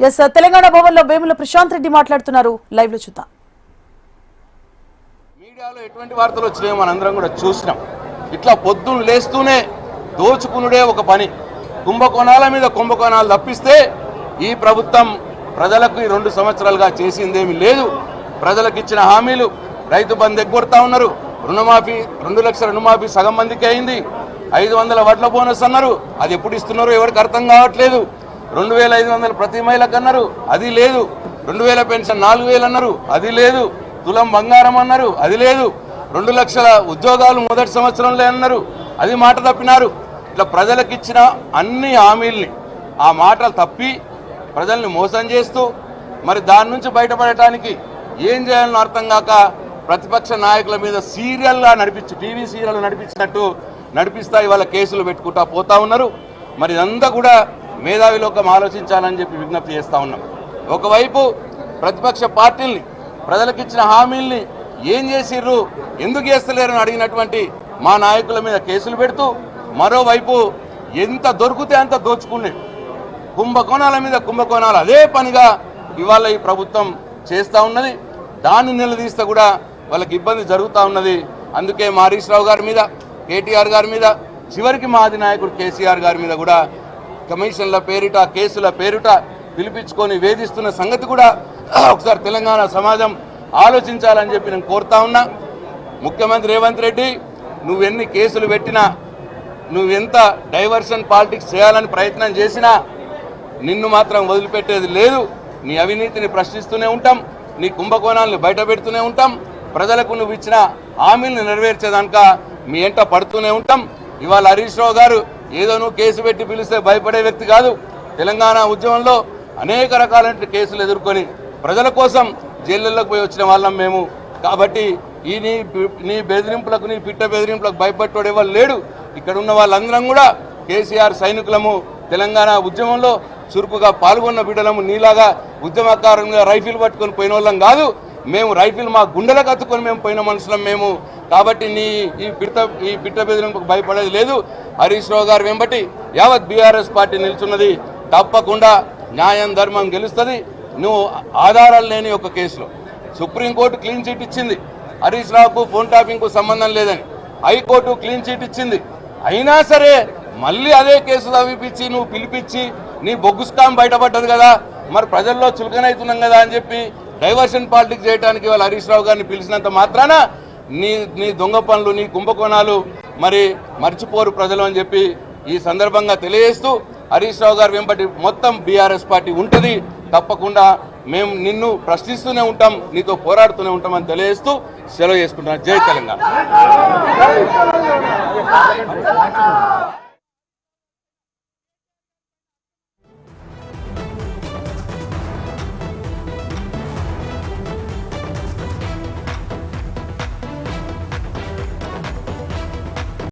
Yes Telangana భవన్లో వేముల ప్రశాంత్ రెడ్డి మాట్లాడుతున్నారు. Live లో చూద్దాం. మీడియాలో ఎటువంటి వార్తలు వచ్చినాయో మనందరం కూడా చూసినాం. ఇట్లా పొద్దున్న లేస్తూనే దోచుకునుడే ఒక పని. కుంభకోణాల మీద కుంభకోణాలు తప్పిస్తే ఈ ప్రభుత్వం ప్రజలకు 2 సంవత్సరాలుగా చేసిందేమీ లేదు. ప్రజలకు ఇచ్చిన హామీలు రైతు బంధు ఎగ్గొడతా ఉన్నారు. రుణమాఫీ 2 లక్షల రుణమాఫీ సగం మందికి అయింది. 500 వడ్ల బోనస్ అన్నారు, అది ఎప్పుడు ఇస్తున్నారో ఎవరికి అర్థం కావట్లేదు. 2500 ప్రతి మహిళకు అన్నారు, అది లేదు. 2000 పెన్షన్ 4000 అన్నారు, అది లేదు. తులం బంగారం అన్నారు, అది లేదు. 2 లక్షల ఉద్యోగాలు మొదటి సంవత్సరంలో అన్నారు, అది మాట తప్పినారు. ఇట్లా ప్రజలకు ఇచ్చిన అన్ని హామీల్ని ఆ మాటలు తప్పి ప్రజల్ని మోసం చేస్తూ మరి దాని నుంచి బయటపడటానికి ఏం చేయాలని అర్థం కాక ప్రతిపక్ష నాయకుల మీద సీరియల్గా టీవీ సీరియల్ నడిపించినట్టు నడిపిస్తా ఇవాళ కేసులు పెట్టుకుంటా పోతా ఉన్నారు. మరి ఇదంతా కూడా మేధావి లోకం ఆలోచించాలని చెప్పి విజ్ఞప్తి చేస్తూ ఉన్నాం. ఒకవైపు ప్రతిపక్ష పార్టీల్ని ప్రజలకు ఇచ్చిన హామీల్ని ఏం చేసిర్రు, ఎందుకు చేస్తలేరని అడిగినటువంటి మా నాయకుల మీద కేసులు పెడుతూ మరోవైపు ఎంత దొరికితే అంత దోచుకునే కుంభకోణాల మీద కుంభకోణాలు అదే పనిగా ఇవాళ ఈ ప్రభుత్వం చేస్తూ ఉన్నది. దాన్ని నిలదీస్తే కూడా వాళ్ళకి ఇబ్బంది జరుగుతూ ఉన్నది. అందుకే మా హరీష్ రావు గారి మీద, కేటీఆర్ గారి మీద, చివరికి మా అధినాయకుడు కేసీఆర్ గారి మీద కూడా కమిషన్ల పేరిట కేసుల పేరిట పిలిపించుకొని వేధిస్తున్న సంగతి కూడా ఒకసారి తెలంగాణ సమాజం ఆలోచించాలని చెప్పి నేను కోరుతా ఉన్నా. ముఖ్యమంత్రి రేవంత్ రెడ్డి, నువ్వెన్ని కేసులు పెట్టినా, నువ్వెంత డైవర్షన్ పాలిటిక్స్ చేయాలని ప్రయత్నం చేసినా నిన్ను మాత్రం వదిలిపెట్టేది లేదు. నీ అవినీతిని ప్రశ్నిస్తూనే ఉంటాం, నీ కుంభకోణాలను బయట పెడుతూనే ఉంటాం, ప్రజలకు నువ్వు ఇచ్చిన హామీలను నెరవేర్చేదాక మీ ఎంట పడుతూనే ఉంటాం. ఇవాళ హరీష్ రావు గారు ఏదో నువ్వు కేసు పెట్టి పిలిస్తే భయపడే వ్యక్తి కాదు. తెలంగాణ ఉద్యమంలో అనేక రకాలైన కేసులు ఎదుర్కొని ప్రజల కోసం జైళ్ళలోకి పోయి వచ్చిన వాళ్ళం మేము. కాబట్టి ఈ నీ బెదిరింపులకు, నీ పిట్ట బెదిరింపులకు భయపడ్డాడు ఎవరు లేడు. ఇక్కడ ఉన్న వాళ్ళందరం కూడా కేసీఆర్ సైనికులము. తెలంగాణ ఉద్యమంలో చురుకుగా పాల్గొన్న బిడ్డలము. నీలాగా ఉద్యమకారంగా రైఫిల్ పట్టుకొని పోయిన వాళ్ళం కాదు మేము. రైఫిల్ మా గుండెలకు అత్తుకొని మేము పోయిన మనుషులం మేము. కాబట్టి ఈ పిట్ట బెదిరింపుకు భయపడేది లేదు. హరీష్ రావు గారు వెంబటి యావత్ బీఆర్ఎస్ పార్టీ నిల్చున్నది. తప్పకుండా న్యాయం ధర్మం గెలుస్తుంది. నువ్వు ఆధారాలు లేని ఒక కేసులో సుప్రీంకోర్టు క్లీన్ చిట్ ఇచ్చింది. హరీష్ రావుకు ఫోన్ ట్యాపింగ్కు సంబంధం లేదని హైకోర్టు క్లీన్ చిట్ ఇచ్చింది. అయినా సరే మళ్ళీ అదే కేసు తవ్విపించి నువ్వు పిలిపించి నీ బొగ్గు స్కామ్ బయటపడ్డది కదా, మరి ప్రజల్లో చులకనవుతున్నాం కదా అని చెప్పి డైవర్షన్ పాలిటిక్స్ చేయడానికి వాళ్ళు హరీష్ రావు గారిని పిలిచినంత మాత్రాన నీ దొంగ పనులు, నీ కుంభకోణాలు మరి మర్చిపోరు ప్రజలు అని చెప్పి ఈ సందర్భంగా తెలియజేస్తూ హరీష్ రావు గారు వెంబడి మొత్తం బీఆర్ఎస్ పార్టీ ఉంటుంది. తప్పకుండా మేము నిన్ను ప్రశ్నిస్తూనే ఉంటాం, నీతో పోరాడుతూనే ఉంటామని తెలియజేస్తూ సెలవు చేసుకుంటున్నాను. జై తెలంగాణ.